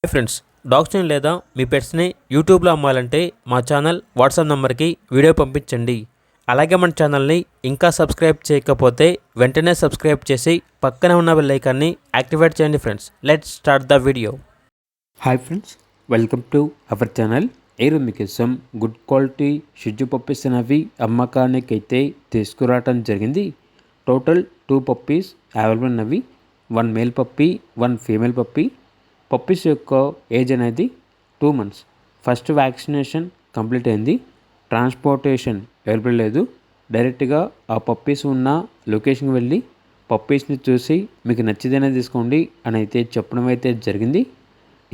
Hi friends, డాగ్స్ని లేదా మీ పెట్స్ని యూట్యూబ్లో అమ్మాలంటే మా ఛానల్ వాట్సాప్ నెంబర్కి వీడియో పంపించండి. అలాగే మన ఛానల్ని ఇంకా సబ్స్క్రైబ్ చేయకపోతే వెంటనే సబ్స్క్రైబ్ చేసి పక్కనే ఉన్న బెల్ ఐకాన్ని యాక్టివేట్ చేయండి. Friends, let's start the video. Hi friends, welcome to our channel. ఈరోజు మీకోసం గుడ్ క్వాలిటీ షిజ్జు పప్పీస్ అనేవి అమ్మకానికి అయితే తీసుకురావటం జరిగింది. టోటల్ 2 పప్పీస్ అవైలబుల్ ఉన్నవి. 1 male puppy, 1 female puppy. Puppies యొక్క ఏజ్ అనేది 2 months. ఫస్ట్ వ్యాక్సినేషన్ కంప్లీట్ అయింది. ట్రాన్స్పోర్టేషన్ అవైలబుల్ లేదు. డైరెక్ట్గా ఆ పప్పీస్ ఉన్న లొకేషన్కి వెళ్ళి పప్పీస్ని చూసి మీకు నచ్చితేనే తీసుకోండి అని అయితే చెప్పడం అయితే జరిగింది.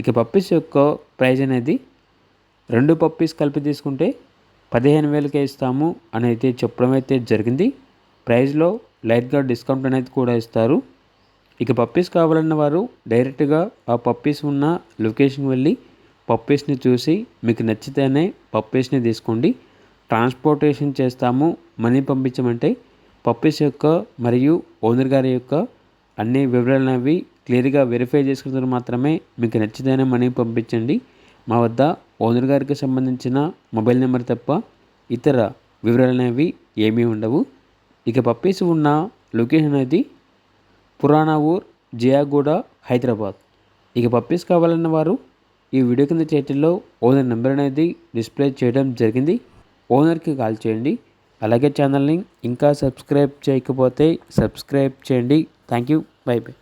ఇక పప్పీస్ యొక్క ప్రైజ్ అనేది 2 పప్పీస్ కలిపి తీసుకుంటే 15,000కే ఇస్తాము అని అయితే చెప్పడం అయితే జరిగింది. ప్రైజ్లో లైట్గా డిస్కౌంట్ అనేది కూడా ఇస్తారు. ఇక పప్పీస్ కావాలన్న వారు డైరెక్ట్గా ఆ పప్పీస్ ఉన్న లొకేషన్కి వెళ్ళి పప్పీస్ని చూసి మీకు నచ్చితేనే పప్పీస్ని తీసుకోండి. ట్రాన్స్పోర్టేషన్ చేస్తాము, మనీ పంపించమంటే పప్పీస్ యొక్క మరియు ఓనర్ గారి యొక్క అన్ని వివరాలు అవి క్లియర్గా వెరిఫై చేసుకున్న మాత్రమే మీకు నచ్చితేనే మనీ పంపించండి. మా వద్ద ఓనర్ గారికి సంబంధించిన మొబైల్ నెంబర్ తప్ప ఇతర వివరాలు అనేవి ఏమీ ఉండవు. ఇక పప్పీస్ ఉన్న లొకేషన్ అనేది పురాణా ఊర్, జియాగూడ, హైదరాబాద్. ఇక పప్పీస్ కావాలన్న వారు ఈ వీడియో కింద టైటిల్లో ఓనర్ నెంబర్ అనేది డిస్ప్లే చేయడం జరిగింది. ఓనర్కి కాల్ చేయండి. అలాగే ఛానల్ని ఇంకా సబ్స్క్రైబ్ చేయకపోతే సబ్స్క్రైబ్ చేయండి. Thank you. By by.